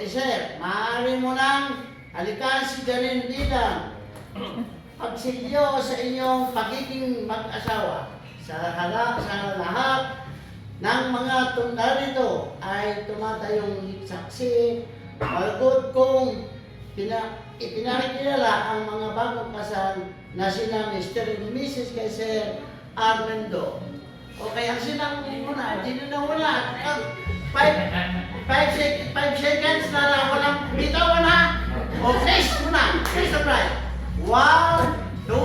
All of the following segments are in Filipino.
sir, maaari mo nang halikan si Janine bilang pagsilyo sa inyong pagiging mag-asawa. Sa lahat ng mga narito ay tumatayong saksi, malugod kung ipinakikilala ang mga bagong kasal na sina Mr. and Mrs. kay Sir Armando. O kaya silang muna, hindi na wala. 5 seconds na lang, walang bitawan ha. O face muna, face the bride. 1, 2,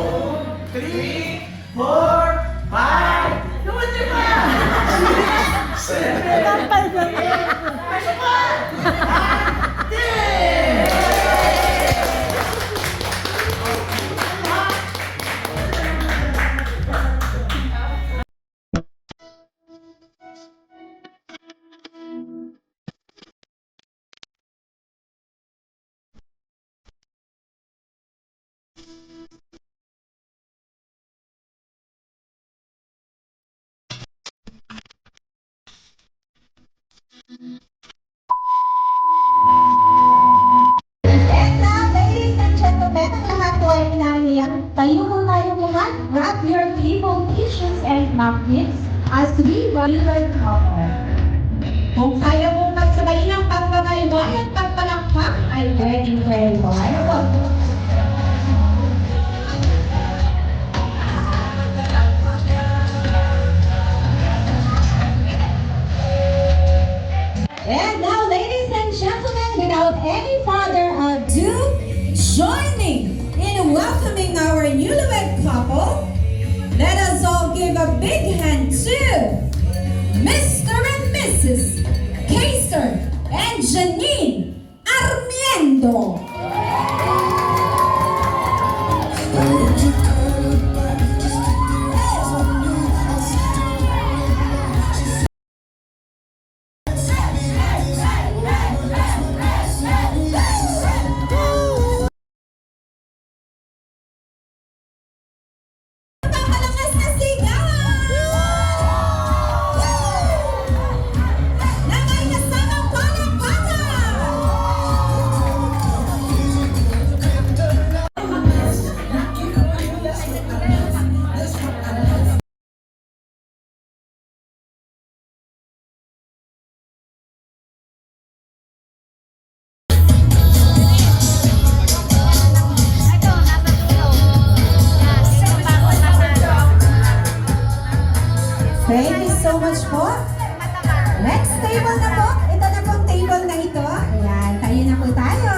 3, 4, 5. Lumunti pa! Pasok pa! Tayo mo tayong lahat, grab your table, tissues, and napkins as we welcome couple. Kung kaya mo magsabay ng pagbabaybay at pagpalakpak, ay ready for well. And now, ladies and gentlemen, without any further ado, join me in welcoming our newlywed couple. Let us all give a big hand to Mr. and Mrs. Kaiser and Janine Armiento. Thank you so much po. Next table na po. Ito na pong table na ito. Ayan, tayo na po tayo.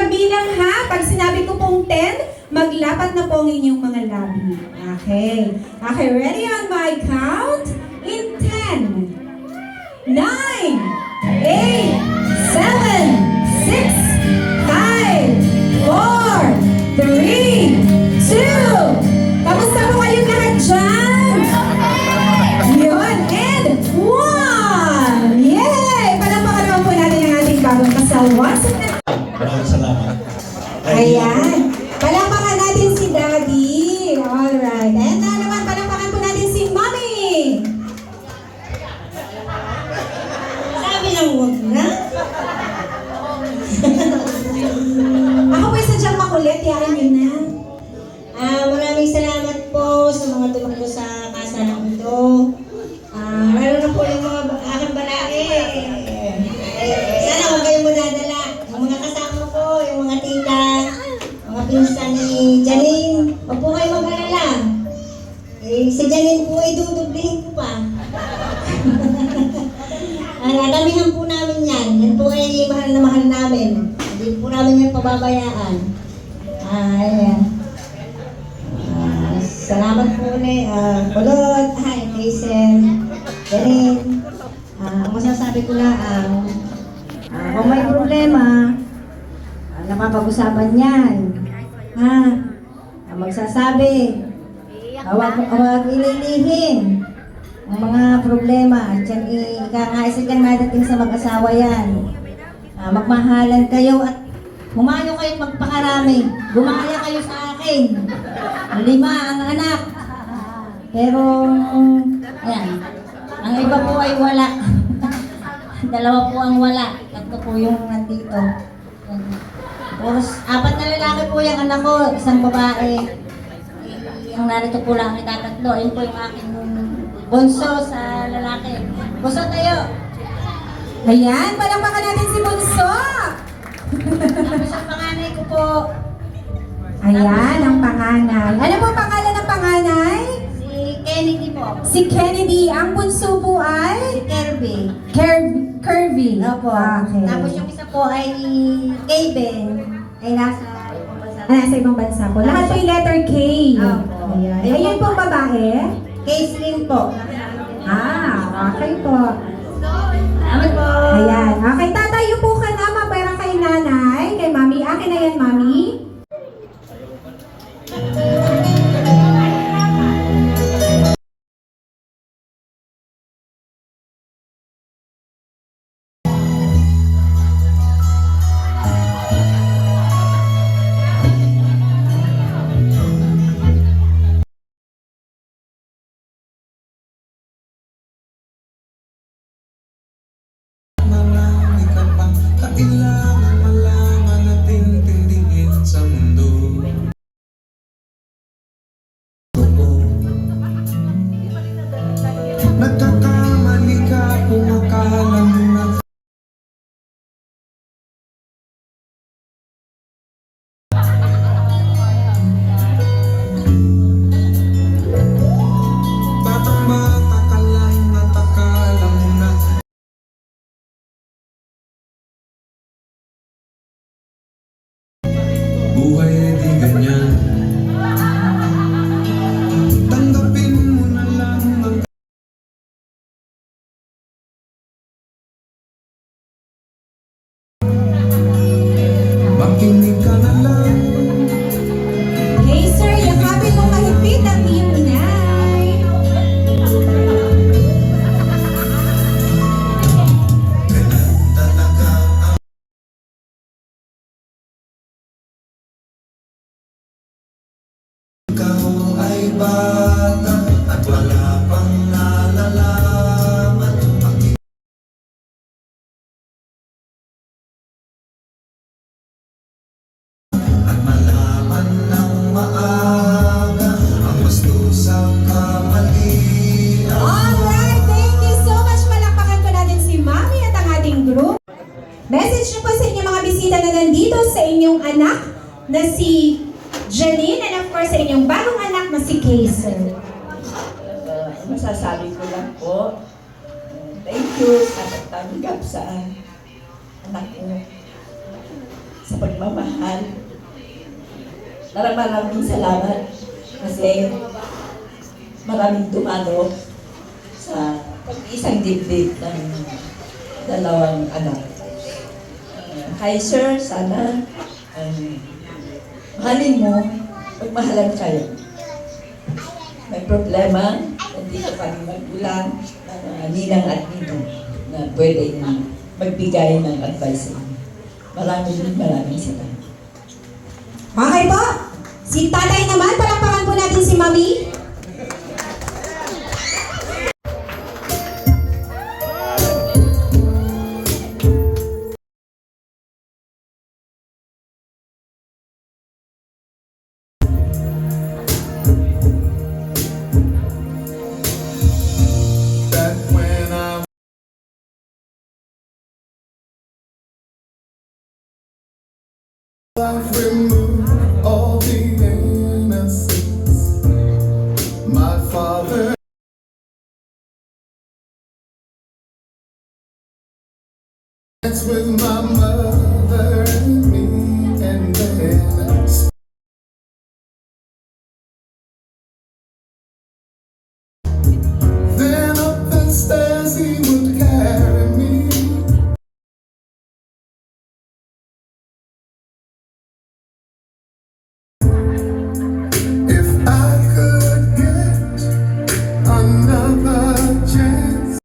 Bilang ha, pag sinabi ko pong 10, maglapat na po ang inyong mga labi. Okay. Okay, ready on my count? In 10, 9, 8, 7, 6, 5, 4, 3, 2. Kamusta po kayong lahat dyan? Yun, and 1! Yay! Palampakan naman po natin ang ating bagong kasal. Maraming salamat. Ayan. Palampakan natin si Daddy. Alright. And na naman, palampakan po natin si Mommy. Sabi lang, huwag na. Ako po sadyang makulit. Yaran yun na. Maraming salamat po sa mga tumakbo sa kasalang ito. Lalo na po yung mga aking balae. Sana huwag kayong madadala. Yung mga kasama ko, yung mga tita, mga pinsan ni Janine, huwag po kayo mag-alala. Si Janine po ay dudublihin ko pa. Damihan po namin yan. Yan po ay mahal na mahal namin. Hindi po namin yan pababayaan. Ayan. Salamat po ulit, Kulot, hi, Jason, Janine. Ang masasabi ko lang, kung may problema, napapag-usapan yan. Magsasabi, huwag ililihin ang mga problema. Ika-isa dyan madating sa mag-asawa yan. Magmahalan kayo at humayo kayo at magpakarami. Gumaya kayo sa akin. 5 ang anak. Pero, ayan. Ang iba po ay wala. 2 po ang wala. 3 ko po yung nandito. Tapos, 4 na lalaki po yung anak ko, isang babae. Yung narito po lang itatatlo, yun po yung aking bunso sa lalaki. Bunso tayo! Ayan, palakpakan natin si Bunso. Tapos ang panganay ko po, Ayan, ang panganay. Ano po ang pangalan ng panganay? si Kennedy po. Si Kennedy. Ang bunso po Si ay Kirby. Curvy. Opo. Okay. Tapos yung isa po ay Kevin. Ay nasa ibang bansa. Nasa ibang bansa po. Lahat po yung letter K. Opo. Ayan. Ayun pong babae. Caitlyn po. Okay po. Salamat po. Ayan. Okay, tatayo po ka na. Mapera kay nanay. Kay mami. Akin na yan, mami. Marami ka pang kailangan malaman at intindihin sa mundo. Nagkakamali ka kung akala mo na batang-bata ka lang at akala mo na buhay di ganyan. Tanggapin mo na lang ang makinig ka na lang. Okay, sir. Yakapin mo mahigpit ang iyong inay. Talaga ang ikaw ay bata at wala pang nalalaman. At malaman ng maaga ang gusto sa kamalian. Alright, thank you so much. Palakpakan po natin si Mami at ang ating group. Message niyo po sa inyong mga bisita na nandito sa inyong anak na si Janine and of course sa inyong bagong anak na si Kayser. Masasabi ko lang po, thank you sa pagtanggap sa anak ko, sa pagmamahal. Maraming salamat kasi maraming dumalo sa pag-isang dibdib ng dalawang anak. Hi sir, sana mahalin mo, pagmahalan kayo. May problema, nandito kami magulang, ninang at ninong na pwede magbigay ng advice sa inyo. Maraming salamat. Okay po. Si tatay naman, palakpakan po natin si Mami. That when I I've removed all the innocence. My father that's with my mother and me, and then up the stairs he would carry me. If I could get another chance.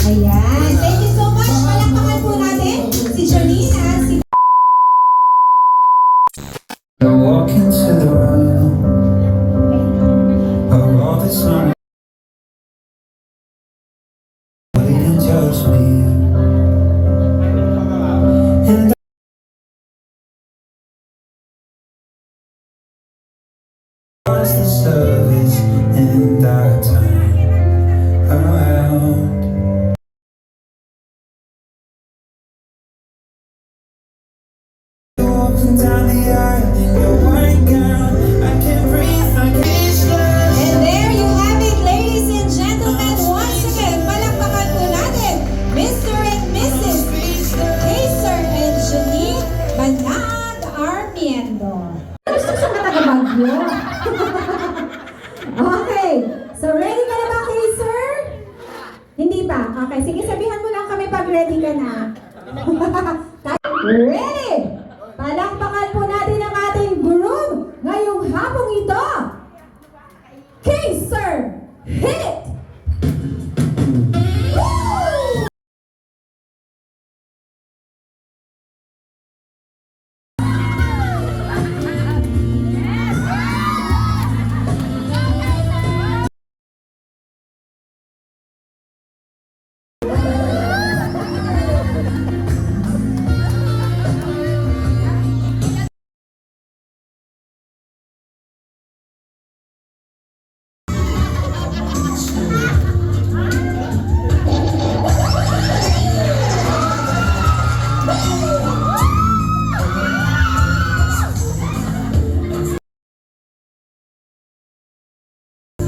Ayan. Thank you so much. Palakpakan po natin si Janine at si I walk into the room of all that's on wait and judge me. And was the service in that time around. Walking down the aisle in your white gown, I can't breathe, I can't slow. And there you have it, ladies and gentlemen. Once again, palakpakan po natin Mr. and Mrs. Kaiser and Janine Banag Armiendo. Gusto sa taga-Bagyo. Okay. So, ready ka na ba, Kaiser? Hindi pa. Okay. Sige, sabihan mo lang kami pag ready ka na. Ready! Palakpakan po natin ang ating groom ngayong hapong ito. Kaiser, hit it! Woo!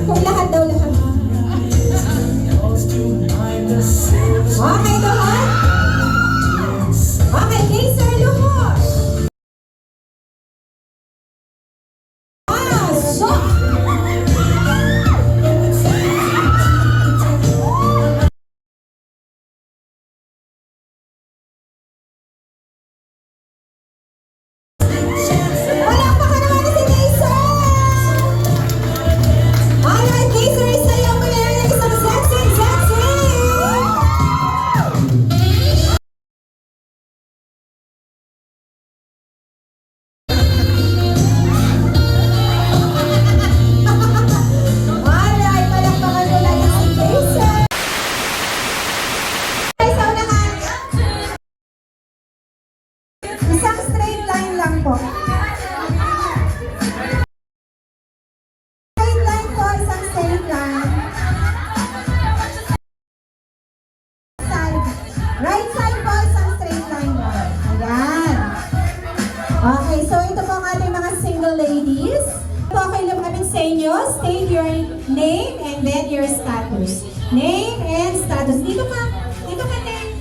Kung lahat daw lahat. Okay, lahat? Okay, Kaiser, luhos! Pasok! Palakpakan naman si Kaiser! Alright, Kaiser, isayaw mo na ng isang sexy! Alright, palakpakan mo na yung si Kaiser! Sa unahan, isang straight line lang po. Straight line po, isang straight line. Side. Right side po, isang straight line po. Ayan. Okay, so ito po ang ating mga single ladies. Po, okay lang namin sa inyo. State your name and then your status. Name and status. Dito ka. Dito ka, name.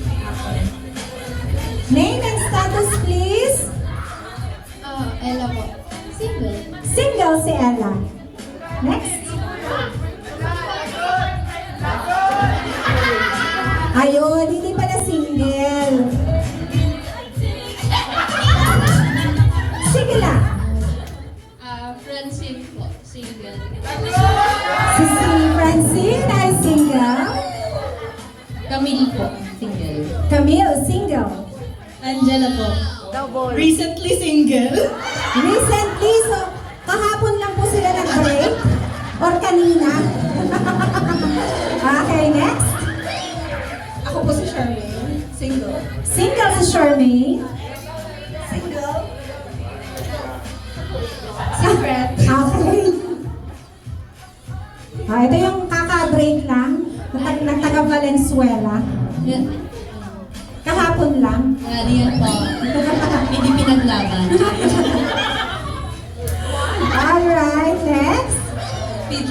Name and status, please. Ella po. Single. Single si Ella. Next. Ayun, hindi pala single. Sige lang. Francine po. Single. Si Francine ay single. Camille po. Single. Camille, single. Angela po. Recently, so kahapon lang po sila nag-break? Or kanina? Okay, next. Ako po si Charmaine. Single. Single si Charmaine. Secret. Okay. Ito yung kaka-break lang. Ng taga Valenzuela. Kahapon lang. Rian po. Hindi pinaglaban. Alright, next. PJ.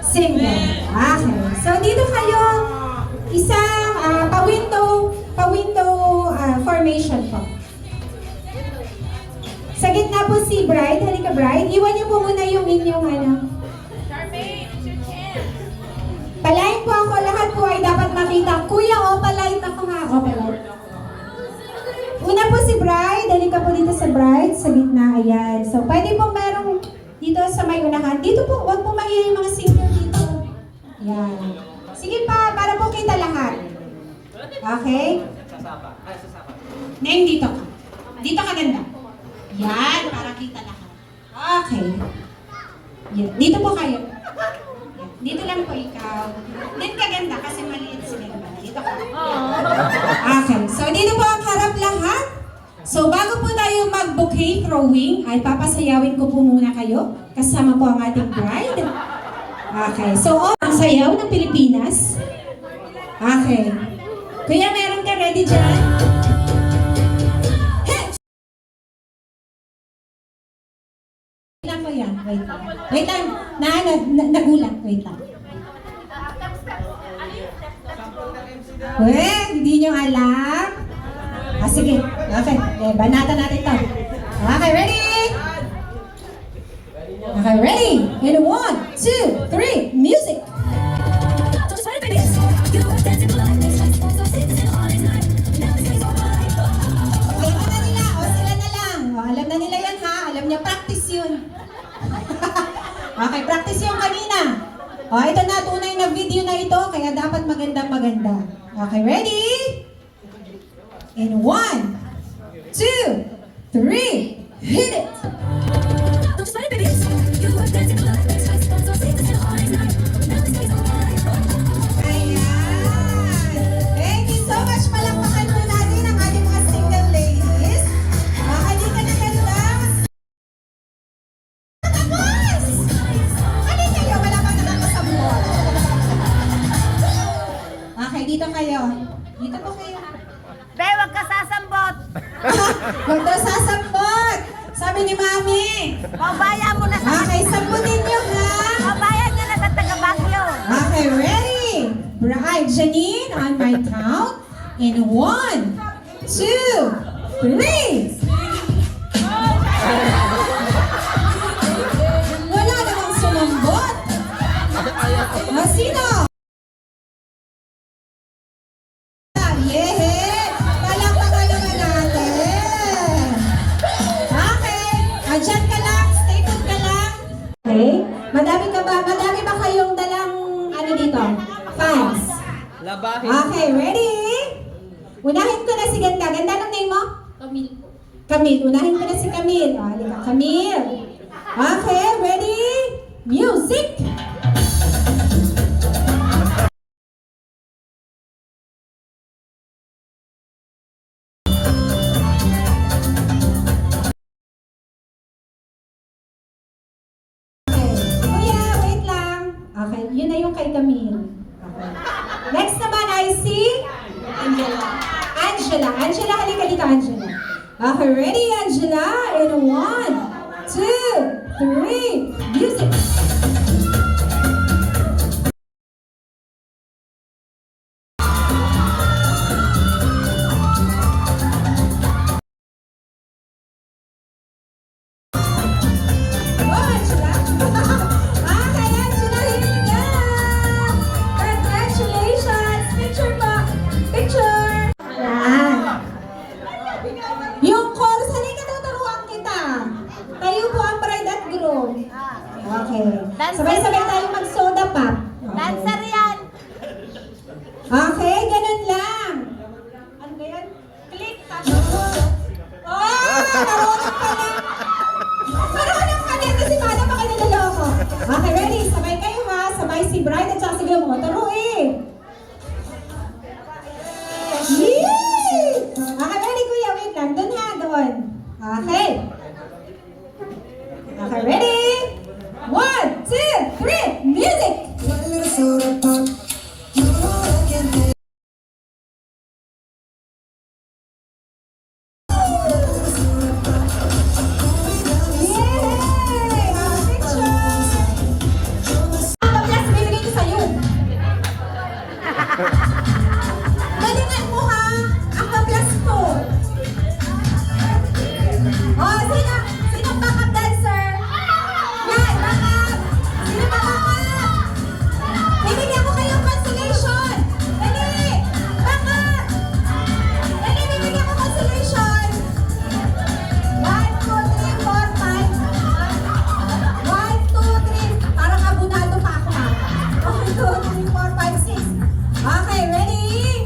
Single. Okay. So, dito kayo isang pa-window formation po. Sa gitna po si Bride. Halika, Bride. Iwan niyo po muna yung inyong ano. Palain po ako. Lahat po ay dapat makita. Kuya, palain ako ha. Palain. Una po si Bride. Halika po dito sa Bride. Sa gitna. Ayan. So, pwede po merong dito sa may unahan. Dito po, huwag po mahiya yung mga single dito. Ayan. Sige pa, para po kita lahat. Okay? Name dito ka. Dito ka ganda. Yan, para kita lahat. Okay. Yan. Dito po kayo. Yan. Dito lang po ikaw. Din ka ganda kasi maliit sila naman. Dito ka. Okay. So, dito po ang harap lahat. So, bago po tayo mag-bouquet throwing, ay papasayawin ko po muna kayo. Kasama po ang ating bride. Okay. So, ang sayaw ng Pilipinas. Okay. Kuya, meron ka ready dyan? Wait lang po yan. Wait lang. Wait lang. Nagulat. Wait lang. Hindi nyo alam? Sige. Okay. Banatan natin to. Okay, ready? Okay, ready? In 1, 2, 3, music! Alam na nila, o sila na lang. O, alam na nila yan ha, alam niya, practice yun. Okay, practice yung kanina. O, ito na, tunay na video na ito, kaya dapat maganda. Okay, ready? In 1, 2, 3, hit it! Ayan! Thank you so much. Palakpakan po natin ang ating mga single ladies. Halika na ganda. Tapos! Halika kayo, wala pa nakakasabot. Okay, dito kayo. Dito po kayo. Be, wag ka sasambot. Huwag daw sasambot. Sabi ni Mami. Pabaya mo na sa... Okay, sambutin nyo ha. Pabaya niya na sa taga-Baguio. Okay, ready? Bride Janine on my count. In 1, 2, 3. Wala namang sumambot. Sino? Yeah! Palakpakan naman natin. Okay. Diyan ka lang. Stay put ka lang. Okay. Madami ba kayong dalang ano dito? Fans. Okay, ready? Unahin ko na si Ganda. Ganda ng name mo? Camille po. Camille. Unahin ko na si Camille. O, halika. Camille. Okay, ready? Music! Kuya, wait lang. Okay, yun na yung kay Camille. Okay. Next naman ay si Angela. Angela, halika dito, Angela. Okay, ready, Angela? In 1, 2, 3, music! Oh, Angela! Okay, Angela, here we go! Congratulations! Picture po! Picture! Ayan. Yung chorus, halika tuturuan kita. Tayo po ang bride at groom. Okay. Sabay-sabay tayo mag-soda pop. Dancer yan. Okay, ganun lang. Ano ba yan? Click, tapos. Oh! Marunong ka na. Marunong ka na kasi paano pa kayo niloloko. Okay, ready? Sabay kayo ha. Sabay si bride at saka si groom. Turuin. Yee! Okay, ready kuya? Wait lang. Doon ha, doon. Okay. Okay, ready? 1, 2, 3, music! Yay! Picture! Ang last bibigay ko sa'yo. Galingan mo ha! Ang bablas ko! Oh, sino backup dancer? Yan, backup! Sino backup? Bibigyan ko kayong consolation! Dali! Backup! Dali, bibigyan ko consolation! 1, 2, 3, 4, 5. 1, 2, 3. Parang abunado pa ako ha. 1, 2, 3, 4, 5, 6. Okay, ready?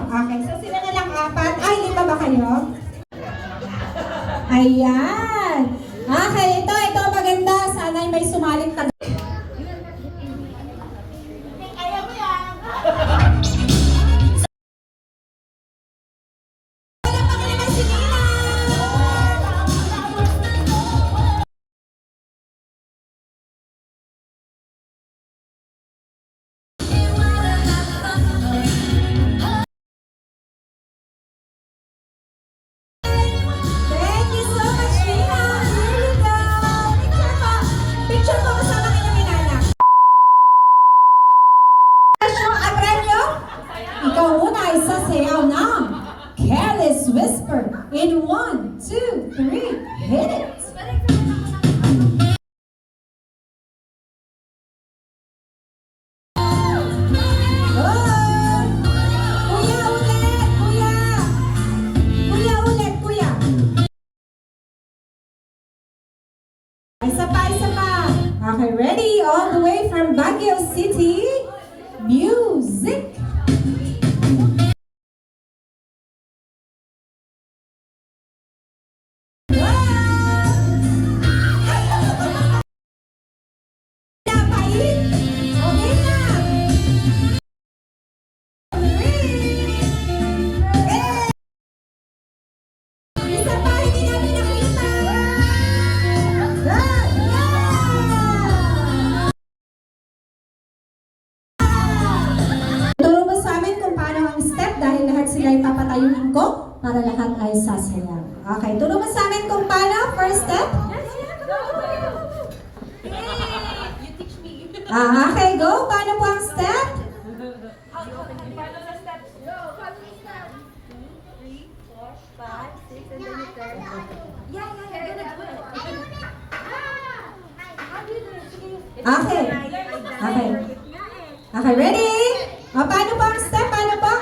Okay, so sila na lang apat. Ay, lima ba kayo? Ayan. Okay, ito maganda. Sana'y may sumaling taga. Wala pa naman si Nina. Thank you so much, Nina. Here you go. Picture mo kasama kayo ni Nana. Ang premyo? Ikaw muna ay sasayaw ng Careless Whisper in 1, 2, 3, hit it! Good! Kuya ulit! Kuya! Kuya ulit! Kuya! Isa pa, isa pa! Okay, ready? All the way from Baguio City. Music! Isa pa, hindi namin nakita! Turo mo sa amin kung paano ang step dahil lahat sila ay papatayuin ko para lahat ay sasayaw. Okay, turo mo sa amin kung paano. First step. Okay, go. Paano po ang step? Okay. Okay. Okay, ready? O, paano po ang step? Paano po?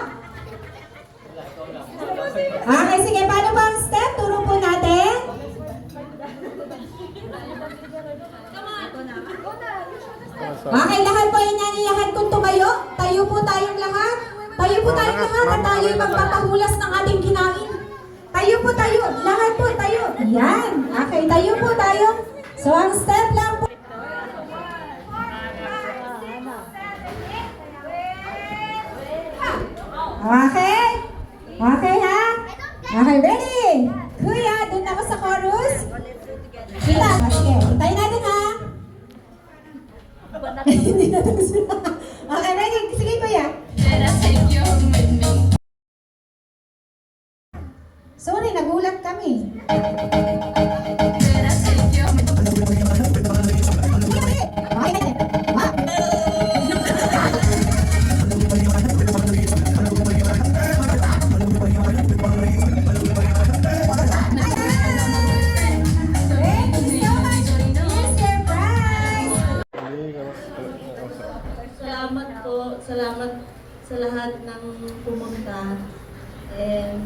Okay, sige. Paano po ang step? Turo po natin. Okay, lahat po inanilahan kung tumayo. Tayo po tayong lahat. Tayo po tayong lahat at tayo magpapahulas ng ating kinain. Tayo po tayo. Lahat po tayo. Yan. Okay, tayo po tayo. So, ang step lang po. Okay? Okay ha? Okay, ready? Kuya, dun ako sa chorus. Kita. Sige, hintayin natin ha. Hindi na ito sila. Okay, ready? Sige, kuya. Sorry, nagulat kami. Salamat po. Salamat sa lahat ng pumunta. And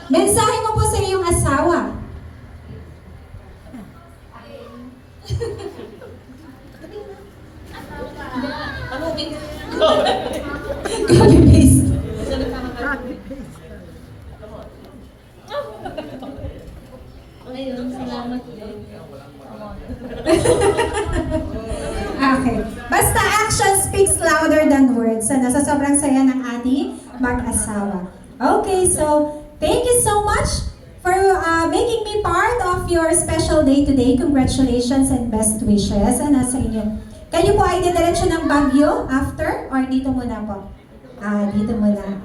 Mensahe mo po sa iyong asawa. Copy paste. ayun, salamat din. Okay. Basta action speaks louder than words. So, nasa sobrang saya ng ating mag-asawa. Okay, so thank you so much for making me part of your special day today. Congratulations and best wishes. Nasa inyo. Kayo po ay didiretso ng Baguio after? Or dito muna po? Dito muna.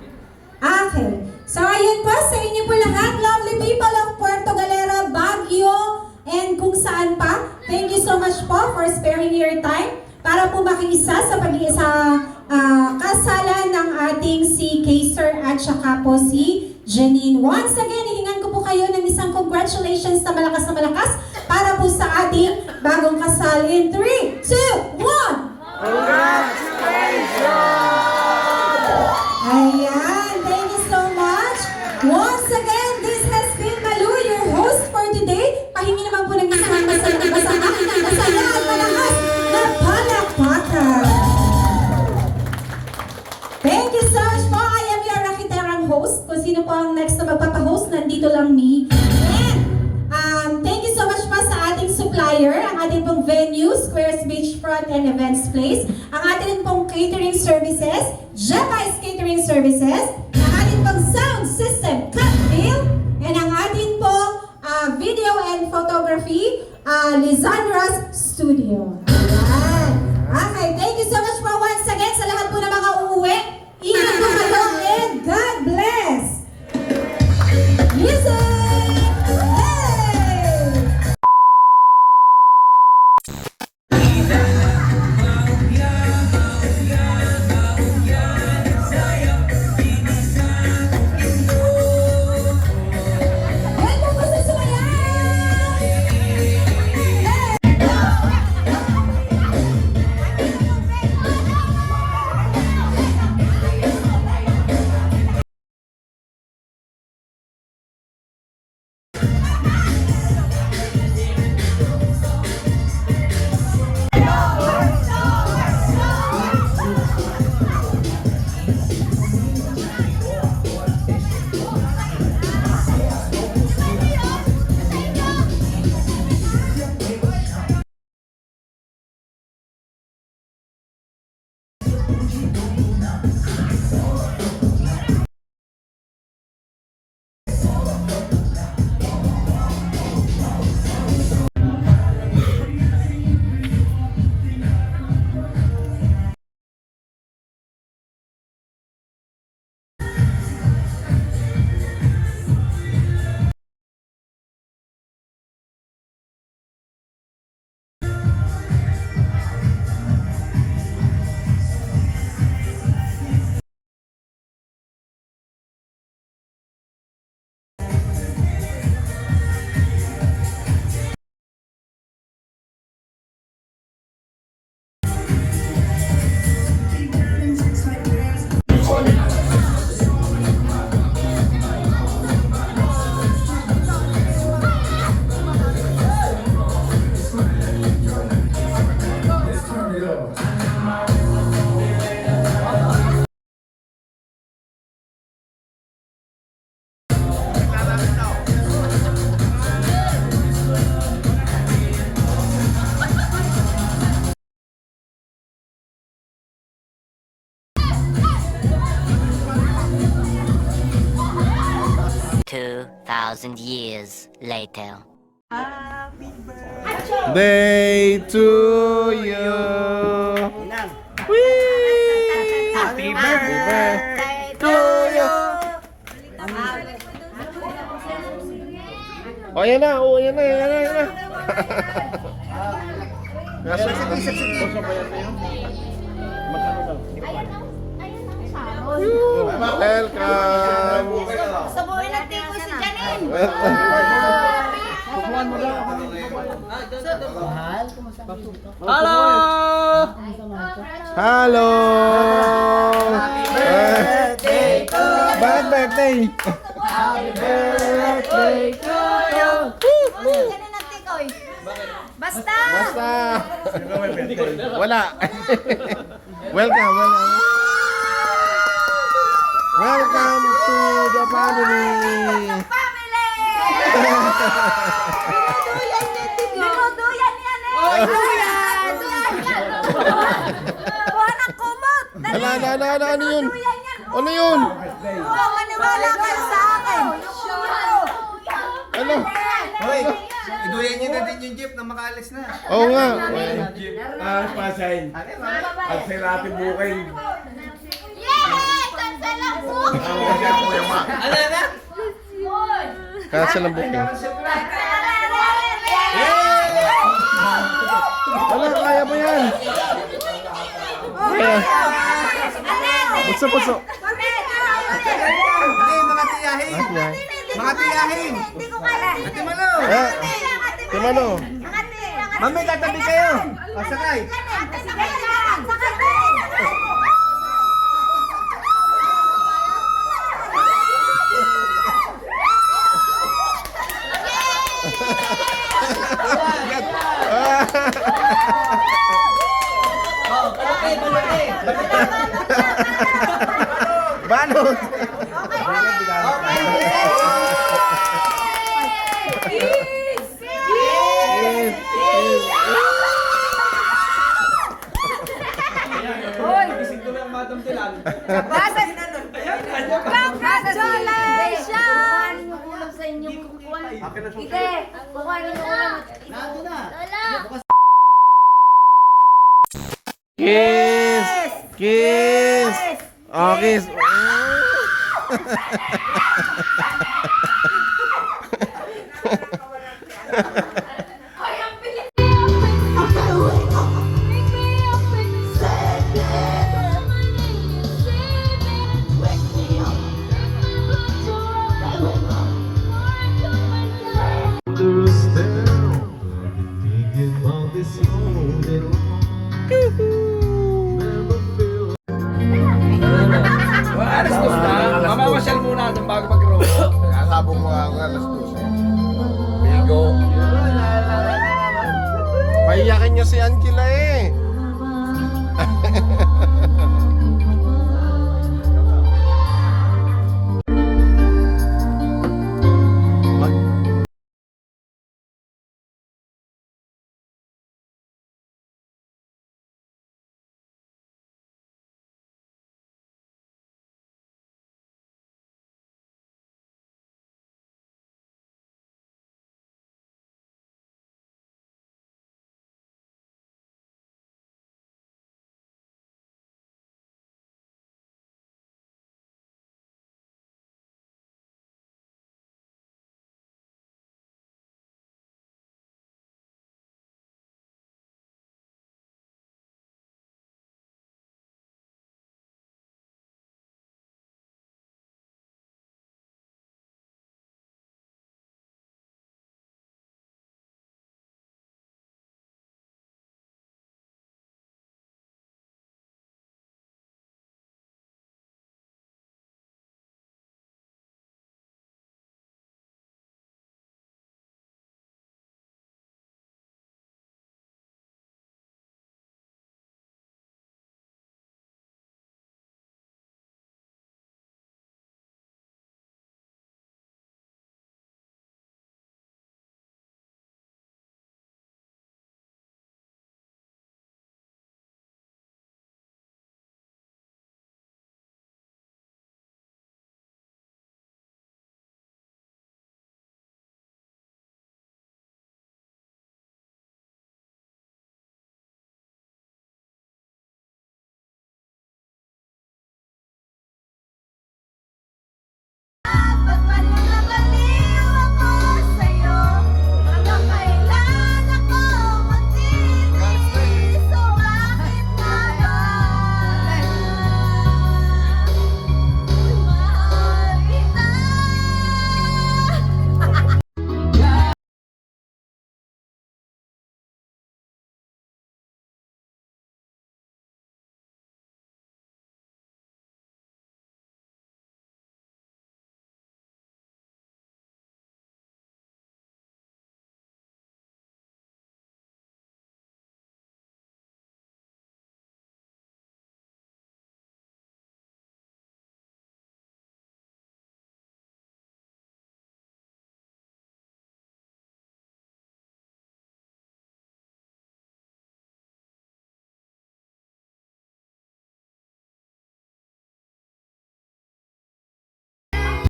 Okay. So, ayun po sa inyo po lahat, lovely people of Puerto Galera, Baguio, and kung saan pa. Thank you so much po for sparing your time para po makiisa sa kasalan ng ating si Kaiser at saka po si Janine. Once again, hihingan ko po kayo ng isang congratulations na malakas para po sa ating bagong kasal in 3, 2, 1! Ayan, thank you so much. Once again, this has been Malu, your host for today. Pahingi naman po ng isang masaya at malakas na foyer, ang ating pong venue, Squares Beachfront and Events Place, ang ating pong catering services, Jepai's Catering Services, ang ating pong sound system, Cutbill, and ang ating pong video and photography, Lisandra's Studio. Ayan. Okay, thank you so much po once again sa lahat po ng mga uuwi. Ingat po kayo and God bless! Music! Hey! Welcome po sa Sumayaw! Thousand years later. Day to you. Whee! Happy birthday to you. Oh, yan na. Oh, yan na. Yan na. Yan na. Nasa sige. Welcome. Sabuhin ng tiko si Janine. Hello. Hello. birthday to you. Bakit birthday? Happy birthday to you. Janine ng tikoy. Basta! Basta. Wala. Welcome. Welcome to the family. Family! Dinuduyan yan eh! Dinuduyan! Buwan ng kumot! Ano yun? Ano yun? Oo, maniwala kayo sa akin! Ano? Hoy, iduyan niyo na din yung jeep na makaalis na. Oo nga. Pasahin. At sirati bukay. Yay! Cancel ang book! Ano na? Cancel ang booking. Wala, kaya mo yan. Kaya. Puso. Hindi, mga tiyahin. Mga tiyahin. Hindi ko kaya. Ate Malo. Timano. Mami, tatabi kayo. O, sakay. Balot. Kiss! Kiss! Oh, kiss! Alas dos na. Mamamasyal muna natin bago mag-roll. Nakasabong mo ako alas 12. Bigo. Paiyakin niyo si Angela eh.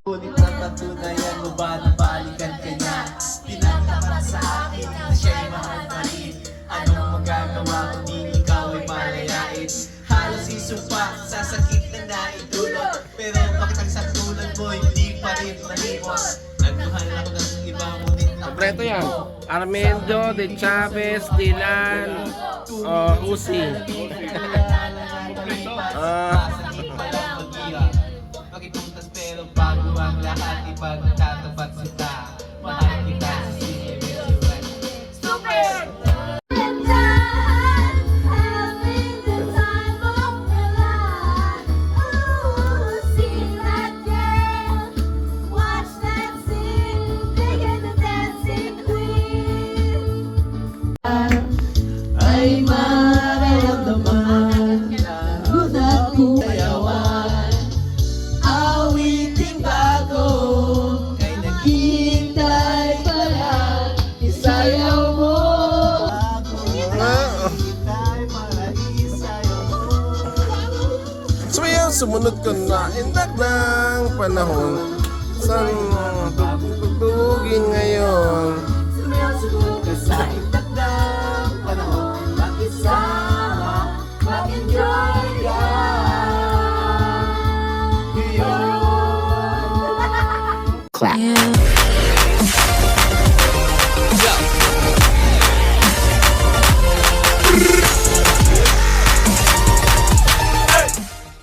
Ngunit napatunayan mo ba na balikan ka niya? Tinatapat sa akin na siya'y mahal pa rin. Anong magagawa kung di ikaw ay palayain? Halos isumpa sa sakit na naidulot, pero bakit ang satulad mo hindi pa rin malimos? Nagmahal ako ng iba, ngunit Kompleto yan. Armendo, De Chavez, Dylan, Uzi. Pakipuntas pero bago ang lahat, ipagtatapat kita. Mahal kita sa sisimulan. Super! Ay mararamdaman na sayawan, awiting bago kay naging sumunod ka na indak ng panahon. Saan tugtugin ngayon? Sumusubok ka sa itak ng panahon. Makisama, mag-enjoy ka ngayon. Clap.